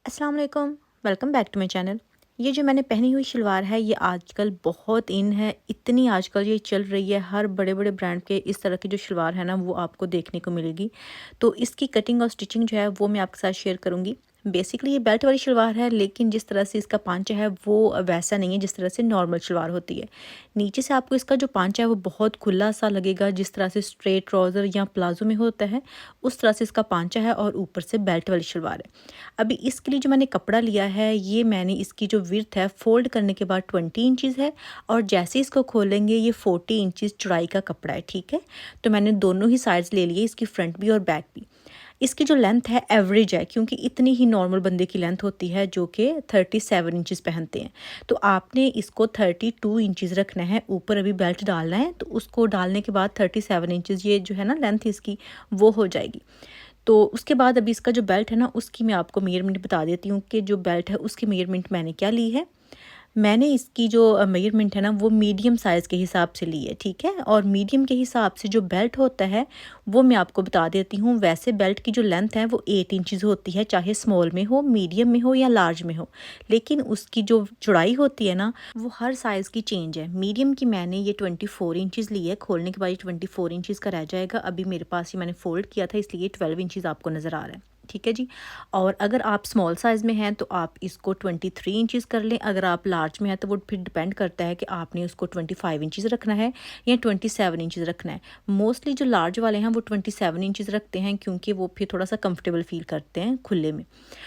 अस्सलाम वालेकुम, welcome back to my channel. ये जो मैंने पहनी हुई शलवार है ये आजकल बहुत इन है, इतनी आजकल ये चल रही है। हर बड़े बड़े ब्रांड के इस तरह की जो शलवार है ना वो आपको देखने को मिलेगी। तो इसकी कटिंग और स्टिचिंग जो है वो मैं आपके साथ शेयर करूँगी। बेसिकली ये बेल्ट वाली शलवार है, लेकिन जिस तरह से इसका पांचा है वो वैसा नहीं है जिस तरह से नॉर्मल शलवार होती है। नीचे से आपको इसका जो पांचा है वो बहुत खुला सा लगेगा, जिस तरह से स्ट्रेट ट्राउज़र या प्लाजो में होता है उस तरह से इसका पांचा है, और ऊपर से बेल्ट वाली शलवार है। अभी इसके लिए जो मैंने कपड़ा लिया है, ये मैंने इसकी जो विड्थ है फोल्ड करने के बाद 20 इंचज़ है, और जैसे इसको खोलेंगे ये 40 इंचज़ चौड़ाई का कपड़ा है। ठीक है, तो मैंने दोनों ही साइड्स ले लिए, इसकी फ्रंट भी और बैक भी। इसकी जो लेंथ है एवरेज है, क्योंकि इतनी ही नॉर्मल बंदे की लेंथ होती है जो कि 37 इंचज़ पहनते हैं। तो आपने इसको 32 इंचज़ रखना है। ऊपर अभी बेल्ट डालना है, तो उसको डालने के बाद 37 इंचज़ ये जो है ना लेंथ इसकी वो हो जाएगी। तो उसके बाद अभी इसका जो बेल्ट है ना उसकी मैं आपको मेजरमेंट बता देती हूँ कि जो बेल्ट है उसकी मेजरमेंट मैंने क्या ली है। मैंने इसकी जो मेजरमेंट है ना वो मीडियम साइज़ के हिसाब से ली है। ठीक है, और मीडियम के हिसाब से जो बेल्ट होता है वो मैं आपको बता देती हूँ। वैसे बेल्ट की जो लेंथ है वो 8 इंचज़ होती है, चाहे स्मॉल में हो, मीडियम में हो या लार्ज में हो। लेकिन उसकी जो चौड़ाई होती है ना वो हर साइज़ की चेंज है। मीडियम की मैंने ये 24 इंचज़ ली है, खोलने के बाद ये 24 इंचज़ का रह जाएगा। अभी मेरे पास ये मैंने फ़ोल्ड किया था, इसलिए 12 इंचज़ आपको नज़र आ रहा है। ठीक है जी। और अगर आप स्मॉल साइज़ में हैं तो आप इसको 23 इंचज़ कर लें। अगर आप लार्ज में हैं तो वो फिर डिपेंड करता है कि आपने उसको 25 इंचज़ रखना है या 27 इंचज़ रखना है। मोस्टली जो लार्ज वाले हैं वो 27 इंचज़ रखते हैं, क्योंकि वो फिर थोड़ा सा कंफर्टेबल फील करते हैं खुले में।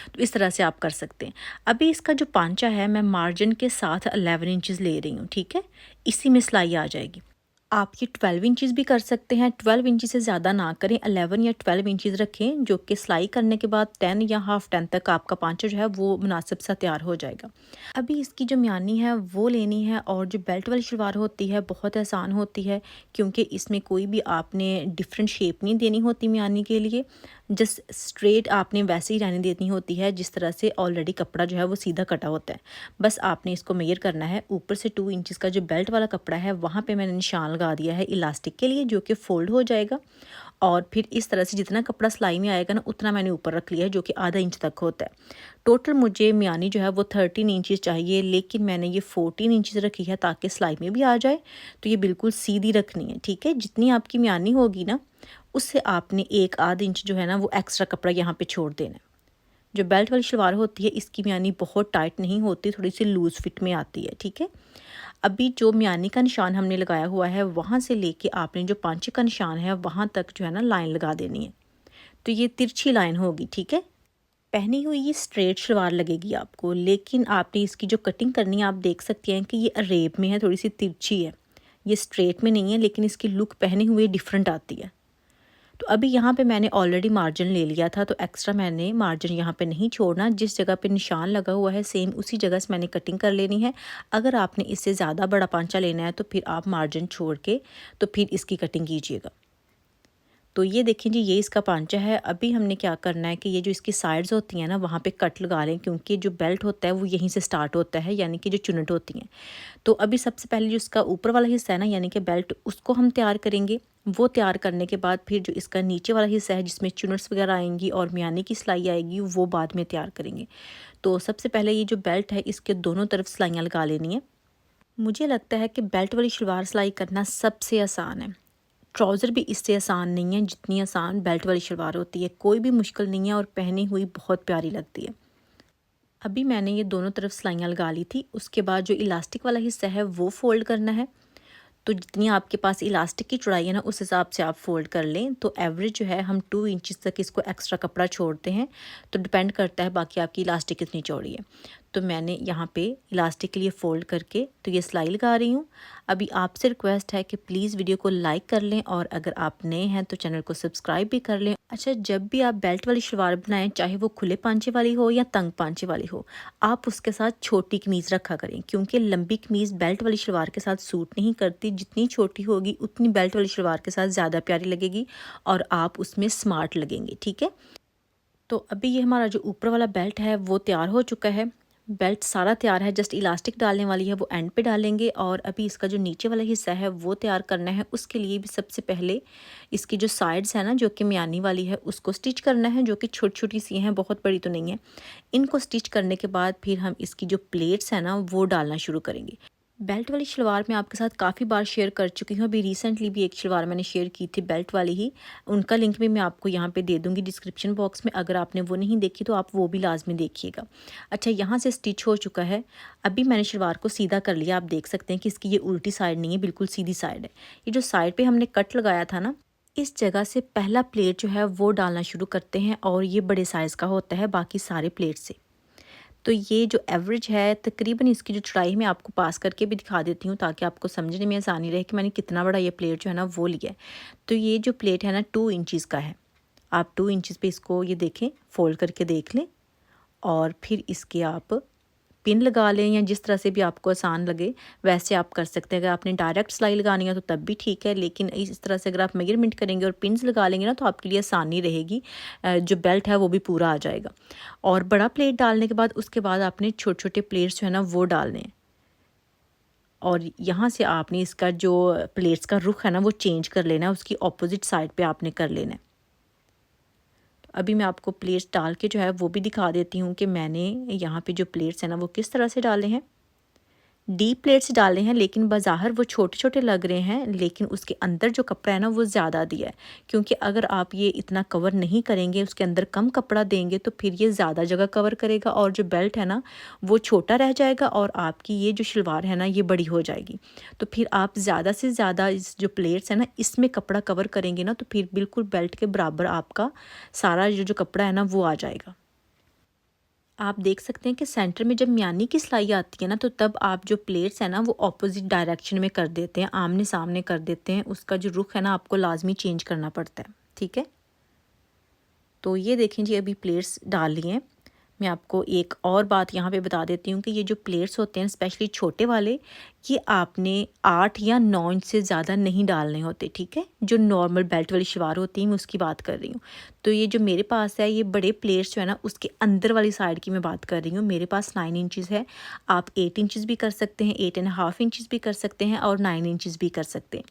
तो इस तरह से आप कर सकते हैं। अभी इसका जो पांचा है मैं मार्जिन के साथ 11 इंचज़ ले रही हूँ। ठीक है, इसी में सिलाई आ जाएगी। आप ये 12 इंचज़ भी कर सकते हैं। 12 इंच से ज़्यादा ना करें, 11 या 12 इंचज़ रखें, जो कि सिलाई करने के बाद 10 या हाफ 10 तक आपका पांचा जो है वो मुनासिब सा तैयार हो जाएगा। अभी इसकी जो म्यानी है वो लेनी है, और जो बेल्ट वाली शलवार होती है बहुत आसान होती है, क्योंकि इसमें कोई भी आपने डिफरेंट शेप नहीं देनी होती म्यानी के लिए। जस्ट स्ट्रेट आपने वैसे ही रहने देनी होती है जिस तरह से ऑलरेडी कपड़ा जो है वो सीधा कटा होता है। बस आपने इसको मेजर करना है। ऊपर से 2 इंचज़ का जो बेल्ट वाला कपड़ा है वहाँ पे मैंने निशान लगा दिया है इलास्टिक के लिए, जो कि फोल्ड हो जाएगा। और फिर इस तरह से जितना कपड़ा सिलाई में आएगा ना उतना मैंने ऊपर रख लिया है, जो कि आधा इंच तक होता है। टोटल मुझे म्यानी जो है वो 13 इंचज़ चाहिए, लेकिन मैंने ये 14 इंचज़ रखी है ताकि सिलाई में भी आ जाए। तो ये बिल्कुल सीधी रखनी है। ठीक है, जितनी आपकी म्यानी होगी ना उससे आपने एक आध इंच जो है ना वो एक्स्ट्रा कपड़ा यहाँ पे छोड़ देना है। जो बेल्ट वाली शलवार होती है इसकी म्यानी बहुत टाइट नहीं होती, थोड़ी सी लूज़ फिट में आती है। ठीक है, अभी जो म्यानी का निशान हमने लगाया हुआ है वहाँ से लेके आपने जो पांचे का निशान है वहाँ तक जो है ना लाइन लगा देनी है। तो ये तिरछी लाइन होगी। ठीक है, पहनी हुई ये स्ट्रेट शलवार लगेगी आपको, लेकिन आपने इसकी जो कटिंग करनी है आप देख सकते हैं कि ये अरेब में है, थोड़ी सी तिरछी है, ये स्ट्रेट में नहीं है, लेकिन इसकी लुक पहने हुए डिफरेंट आती है। तो अभी यहाँ पे मैंने ऑलरेडी मार्जिन ले लिया था, तो एक्स्ट्रा मैंने मार्जिन यहाँ पे नहीं छोड़ना। जिस जगह पे निशान लगा हुआ है सेम उसी जगह से मैंने कटिंग कर लेनी है। अगर आपने इससे ज़्यादा बड़ा पांचा लेना है तो फिर आप मार्जिन छोड़ के तो फिर इसकी कटिंग कीजिएगा। तो ये देखें जी, ये इसका पांचा है। अभी हमने क्या करना है कि ये जो इसकी साइड्स होती हैं ना वहाँ पे कट लगा लें, क्योंकि जो बेल्ट होता है वो यहीं से स्टार्ट होता है, यानी कि जो चुनट होती हैं। तो अभी सबसे पहले जो इसका ऊपर वाला हिस्सा है ना यानी कि बेल्ट, उसको हम तैयार करेंगे। वो तैयार करने के बाद फिर जो इसका नीचे वाला हिस्सा है जिसमें चुनट्स वगैरह आएंगी और म्यानी की सिलाई आएगी वो बाद में तैयार करेंगे। तो सबसे पहले ये जो बेल्ट है इसके दोनों तरफ सिलाइयाँ लगा लेनी है। मुझे लगता है कि बेल्ट वाली शलवार सिलाई करना सबसे आसान है। ट्राउज़र भी इससे आसान नहीं है जितनी आसान बेल्ट वाली शलवार होती है। कोई भी मुश्किल नहीं है और पहनी हुई बहुत प्यारी लगती है। अभी मैंने ये दोनों तरफ सिलाइयाँ लगा ली थी। उसके बाद जो इलास्टिक वाला हिस्सा है वो फ़ोल्ड करना है। तो जितनी आपके पास इलास्टिक की चौड़ाई है ना उस हिसाब से आप फ़ोल्ड कर लें। तो एवरेज जो है हम 2 इंचज़ तक इसको एक्स्ट्रा कपड़ा छोड़ते हैं, तो डिपेंड करता है बाकी आपकी इलास्टिक कितनी चौड़ी है। तो मैंने यहाँ पे इलास्टिक के लिए फ़ोल्ड करके तो ये सिलाई लगा रही हूँ। अभी आपसे रिक्वेस्ट है कि प्लीज़ वीडियो को लाइक कर लें, और अगर आप नए हैं तो चैनल को सब्सक्राइब भी कर लें। अच्छा, जब भी आप बेल्ट वाली शलवार बनाएं, चाहे वो खुले पांचे वाली हो या तंग पांचे वाली हो, आप उसके साथ छोटी कमीज़ रखा करें, क्योंकि लंबी कमीज़ बेल्ट वाली शलवार के साथ सूट नहीं करती। जितनी छोटी होगी उतनी बेल्ट वाली शलवार के साथ ज़्यादा प्यारी लगेगी और आप उसमें स्मार्ट लगेंगे। ठीक है, तो अभी ये हमारा जो ऊपर वाला बेल्ट है वो तैयार हो चुका है। बेल्ट सारा तैयार है, जस्ट इलास्टिक डालने वाली है वो एंड पे डालेंगे। और अभी इसका जो नीचे वाला हिस्सा है वो तैयार करना है। उसके लिए भी सबसे पहले इसकी जो साइड्स है ना, जो कि म्यानी वाली है, उसको स्टिच करना है, जो कि छोटी छोटी सी हैं, बहुत बड़ी तो नहीं है। इनको स्टिच करने के बाद फिर हम इसकी जो प्लेट्स हैं ना वो डालना शुरू करेंगे। बेल्ट वाली शलवार मैं आपके साथ काफ़ी बार शेयर कर चुकी हूँ। अभी रिसेंटली भी एक शलवार मैंने शेयर की थी बेल्ट वाली ही, उनका लिंक भी मैं आपको यहाँ पे दे दूँगी डिस्क्रिप्शन बॉक्स में। अगर आपने वो नहीं देखी तो आप वो भी लाजमी देखिएगा। अच्छा, यहाँ से स्टिच हो चुका है। अभी मैंने शलवार को सीधा कर लिया। आप देख सकते हैं कि इसकी ये उल्टी साइड नहीं है, बिल्कुल सीधी साइड है। ये जो साइड पर हमने कट लगाया था ना, इस जगह से पहला प्लेट जो है वो डालना शुरू करते हैं, और ये बड़े साइज़ का होता है बाकी सारे प्लेट से। तो ये जो एवरेज है, तकरीबन इसकी जो चौड़ाई मैं आपको पास करके भी दिखा देती हूँ, ताकि आपको समझने में आसानी रहे कि मैंने कितना बड़ा ये प्लेट जो है ना वो लिया है। तो ये जो प्लेट है ना 2 इंचज़ का है। आप 2 इंचज़ पे इसको ये देखें, फ़ोल्ड करके देख लें, और फिर इसके आप पिन लगा लें, या जिस तरह से भी आपको आसान लगे वैसे आप कर सकते हैं। अगर आपने डायरेक्ट सिलाई लगानी है तो तब भी ठीक है, लेकिन इस तरह से अगर आप मेजरमेंट करेंगे और पिन्स लगा लेंगे ना, तो आपके लिए आसानी रहेगी। जो बेल्ट है वो भी पूरा आ जाएगा। और बड़ा प्लेट डालने के बाद उसके बाद आपने छोटे छोटे प्लेट्स जो है ना वो डालने हैं, और यहाँ से आपने इसका जो प्लेट्स का रुख है ना वो चेंज कर लेना है, उसकी अपोजिट साइड पे आपने कर लेना है। अभी मैं आपको प्लेट्स डाल के जो है वो भी दिखा देती हूँ कि मैंने यहाँ पे जो प्लेट्स हैं ना वो किस तरह से डाले हैं। डीप प्लेट्स डाले हैं, लेकिन बाज़ाहिर वो छोटे छोटे लग रहे हैं, लेकिन उसके अंदर जो कपड़ा है ना वो ज़्यादा दिया है। क्योंकि अगर आप ये इतना कवर नहीं करेंगे, उसके अंदर कम कपड़ा देंगे, तो फिर ये ज़्यादा जगह कवर करेगा, और जो बेल्ट है ना वो छोटा रह जाएगा, और आपकी ये जो शलवार है ना ये बड़ी हो जाएगी। तो फिर आप ज़्यादा से ज़्यादा इस जो प्लेट्स है ना इसमें कपड़ा कवर करेंगे ना, तो फिर बिल्कुल बेल्ट के बराबर आपका सारा जो कपड़ा है ना वो आ जाएगा। आप देख सकते हैं कि सेंटर में जब म्यानी की सिलाई आती है ना, तो तब आप जो प्लेट्स हैं ना वो ऑपोजिट डायरेक्शन में कर देते हैं, आमने सामने कर देते हैं। उसका जो रुख है ना आपको लाजमी चेंज करना पड़ता है, ठीक है। तो ये देखें जी, अभी प्लेट्स डाल लिए हैं। मैं आपको एक और बात यहाँ पे बता देती हूँ कि ये जो प्लेट्स होते हैं स्पेशली छोटे वाले, ये आपने 8 या 9 इंच से ज़्यादा नहीं डालने होते, ठीक है। जो नॉर्मल बेल्ट वाली शलवार होती है मैं उसकी बात कर रही हूँ। तो ये जो मेरे पास है, ये बड़े प्लेट्स जो है ना उसके अंदर वाली साइड की मैं बात कर रही हूँ। मेरे पास 9 इंचज़ है। आप 8 इंचज़ भी कर सकते हैं, 8.5 इंचज़ भी कर सकते हैं, और 9 इंचज़ भी कर सकते हैं।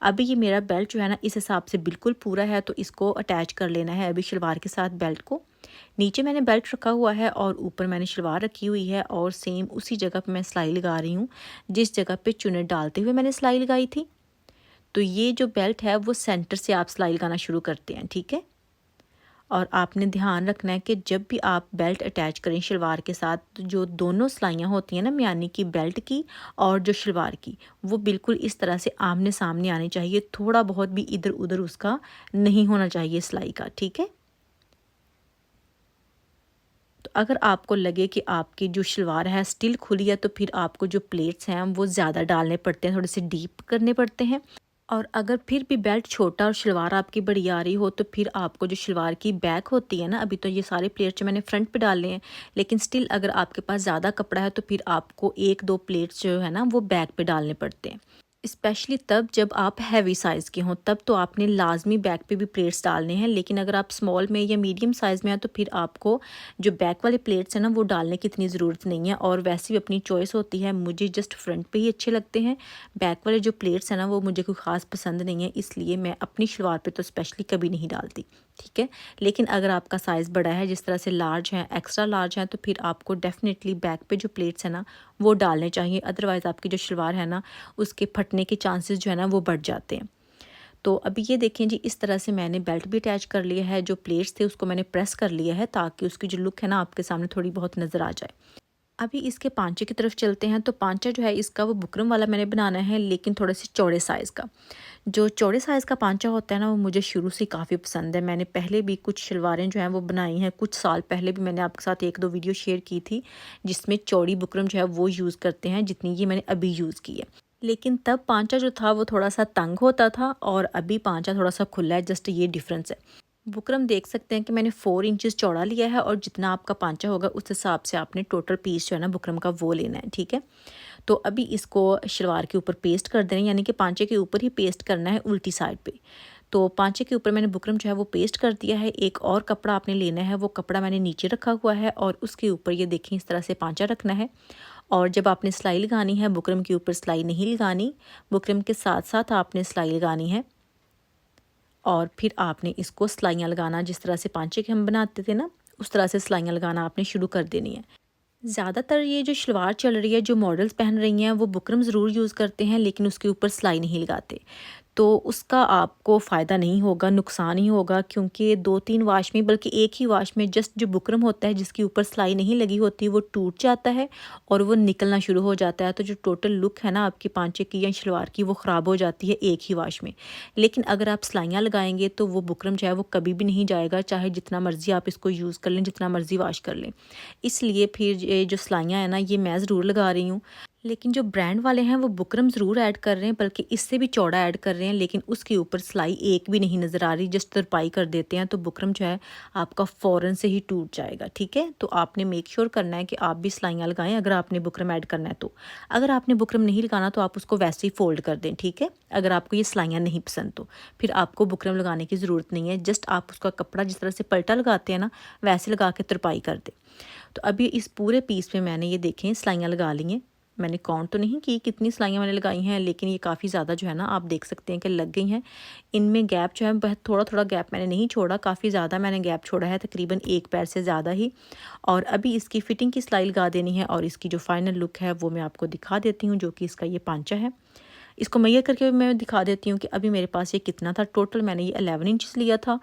अभी ये मेरा बेल्ट जो है ना इस हिसाब से बिल्कुल पूरा है, तो इसको अटैच कर लेना है अभी शलवार के साथ बेल्ट को। नीचे मैंने बेल्ट रखा हुआ है और ऊपर मैंने शलवार रखी हुई है, और सेम उसी जगह पे मैं सिलाई लगा रही हूँ जिस जगह पे चुन्नट डालते हुए मैंने सिलाई लगाई थी। तो ये जो बेल्ट है वो सेंटर से आप सिलाई लगाना शुरू करते हैं, ठीक है। और आपने ध्यान रखना है कि जब भी आप बेल्ट अटैच करें शलवार के साथ, तो जो दोनों सिलाइयाँ होती हैं ना म्यानी की, बेल्ट की और जो शलवार की, वो बिल्कुल इस तरह से आमने सामने आनी चाहिए। थोड़ा बहुत भी इधर उधर उसका नहीं होना चाहिए सिलाई का, ठीक है। तो अगर आपको लगे कि आपकी जो शलवार है स्टिल खुली है, तो फिर आपको जो प्लेट्स हैं वो ज़्यादा डालने पड़ते हैं, थोड़े से डीप करने पड़ते हैं। और अगर फिर भी बेल्ट छोटा और शलवार आपकी बड़ी आ रही हो, तो फिर आपको जो शलवार की बैक होती है ना, अभी तो ये सारे प्लेट्स जो मैंने फ्रंट पे डाले हैं, लेकिन स्टिल अगर आपके पास ज़्यादा कपड़ा है तो फिर आपको 1-2 प्लेट्स जो है ना वो बैक पे डालने पड़ते हैं। स्पेशली तब जब आप हैवी साइज़ के हों, तब तो आपने लाजमी बैक पे भी प्लेट्स डालने हैं। लेकिन अगर आप स्मॉल में या मीडियम साइज़ में हैं, तो फिर आपको जो बैक वाले प्लेट्स हैं ना वो डालने की इतनी ज़रूरत नहीं है। और वैसे भी अपनी चॉइस होती है, मुझे जस्ट फ्रंट पे ही अच्छे लगते हैं। बैक वाले जो प्लेट्स हैं ना वो मुझे कोई ख़ास पसंद नहीं है, इसलिए मैं अपनी शलवार पे तो स्पेशली कभी नहीं डालती, ठीक है। लेकिन अगर आपका साइज़ बड़ा है, जिस तरह से लार्ज है, एक्स्ट्रा लार्ज है, तो फिर आपको डेफ़िनेटली बैक पे जो प्लेट्स हैं ना वो डालने चाहिए। अदरवाइज़ आपकी जो शलवार है ना उसके फटने के चांसेस जो है ना वो बढ़ जाते हैं। तो अभी ये देखें जी, इस तरह से मैंने बेल्ट भी अटैच कर लिया है। जो प्लेट्स थे उसको मैंने प्रेस कर लिया है, ताकि उसकी जो लुक है ना आपके सामने थोड़ी बहुत नज़र आ जाए। अभी इसके पांचे की तरफ चलते हैं। तो पांचा जो है इसका वो बुकरम वाला मैंने बनाना है, लेकिन थोड़े से चौड़े साइज़ का। जो चौड़े साइज़ का पांचा होता है ना वो मुझे शुरू से काफ़ी पसंद है। मैंने पहले भी कुछ शलवारें जो हैं वो बनाई हैं, कुछ साल पहले भी मैंने आपके साथ 1-2 वीडियो शेयर की थी, जिसमें चौड़ी बुकरम जो है वो यूज़ करते हैं, जितनी ये मैंने अभी यूज़ की है। लेकिन तब पांचा जो था वो थोड़ा सा तंग होता था, और अभी पांचा थोड़ा सा खुला है, जस्ट ये डिफरेंस है। बुकरम देख सकते हैं कि मैंने 4 इंचज़ चौड़ा लिया है, और जितना आपका पांचा होगा उस हिसाब से आपने टोटल पीस जो है ना बुकरम का वो लेना है, ठीक है। तो अभी इसको शलवार के ऊपर पेस्ट कर देना है, यानी कि पांचे के ऊपर ही पेस्ट करना है उल्टी साइड पे। तो पांचे के ऊपर मैंने बुकरम जो है वो पेस्ट कर दिया है। एक और कपड़ा आपने लेना है, वो कपड़ा मैंने नीचे रखा हुआ है और उसके ऊपर ये देखें इस तरह से पांचा रखना है। और जब आपने सिलाई लगानी है, बुकरम के ऊपर सिलाई नहीं लगानी, बुकरम के साथ साथ आपने सिलाई लगानी है और फिर आपने इसको सिलाइयाँ लगाना, जिस तरह से पांचे के हम बनाते थे ना, उस तरह से सिलाइयाँ लगाना आपने शुरू कर देनी है। ज़्यादातर ये जो शलवार चल रही है, जो मॉडल्स पहन रही हैं, वो बुकरम ज़रूर यूज़ करते हैं लेकिन उसके ऊपर सिलाई नहीं लगाते। तो उसका आपको फ़ायदा नहीं होगा, नुकसान ही होगा, क्योंकि 2-3 वाश में, बल्कि एक ही वाश में जस्ट जो बुकरम होता है जिसके ऊपर सिलाई नहीं लगी होती, वो टूट जाता है और वो निकलना शुरू हो जाता है। तो जो टोटल लुक है ना आपकी पांचे की या शलवार की, वो ख़राब हो जाती है एक ही वाश में। लेकिन अगर आप सिलाइयाँ लगाएंगे तो वो बुकरम जो है वो कभी भी नहीं जाएगा, चाहे जितना मर्ज़ी आप इसको यूज़ कर लें, जितना मर्ज़ी वाश कर लें। इसलिए फिर ये जो सिलाइयाँ हैं ना, ये मैं ज़रूर लगा रही हूँ। लेकिन जो ब्रांड वाले हैं वो बुकरम ज़रूर ऐड कर रहे हैं, बल्कि इससे भी चौड़ा ऐड कर रहे हैं, लेकिन उसके ऊपर सिलाई एक भी नहीं नज़र आ रही, जस्ट तुरपाई कर देते हैं तो बुकरम जो है आपका फ़ौरन से ही टूट जाएगा। ठीक है, तो आपने मेक श्योर करना है कि आप भी सिलाइयाँ लगाएं अगर आपने बुकरम ऐड करना है तो। अगर आपने बुकरम नहीं लगाना तो आप उसको वैसे ही फ़ोल्ड कर दें। ठीक है, अगर आपको ये सिलाइयाँ नहीं पसंद तो फिर आपको बुकरम लगाने की ज़रूरत नहीं है, जस्ट आप उसका कपड़ा जिस तरह से पलटा लगाते हैं ना, वैसे लगा के तुरपाई कर दें। तो अभी इस पूरे पीस में मैंने ये देखें सिलाइयाँ लगा ली हैं। मैंने काउंट तो नहीं की कितनी सिलाइयाँ मैंने लगाई हैं, लेकिन ये काफ़ी ज़्यादा जो है ना आप देख सकते हैं कि लग गई हैं। इनमें गैप जो है बहुत थोड़ा-थोड़ा गैप मैंने नहीं छोड़ा, काफ़ी ज़्यादा मैंने गैप छोड़ा है, तकरीबन 1 पैर से ज़्यादा ही। और अभी इसकी फ़िटिंग की सिलाई लगा देनी है और इसकी जो फाइनल लुक है वो मैं आपको दिखा देती हूँ, जो कि इसका ये पांचा है। इसको मैयर करके मैं दिखा देती हूँ कि अभी मेरे पास ये कितना था। टोटल मैंने ये 11 इंचेस लिया था।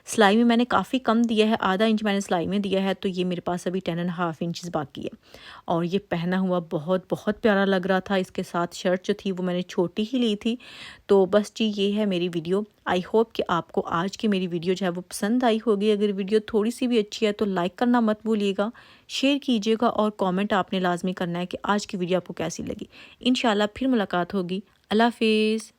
सिलाई में मैंने काफ़ी कम दिया है, आधा इंच मैंने सिलाई में दिया है, तो ये मेरे पास अभी 10.5 इंचेस बाकी है। और ये पहना हुआ बहुत बहुत प्यारा लग रहा था। इसके साथ शर्ट जो थी वो मैंने छोटी ही ली थी। तो बस जी ये है मेरी वीडियो। आई होप कि आपको आज की मेरी वीडियो जो है वो पसंद आई होगी। अगर वीडियो थोड़ी सी भी अच्छी है तो लाइक करना मत भूलिएगा, शेयर कीजिएगा और कमेंट आपने लाजमी करना है कि आज की वीडियो आपको कैसी लगी। इंशाल्लाह फिर मुलाकात होगी। अल्लाह हाफिज़।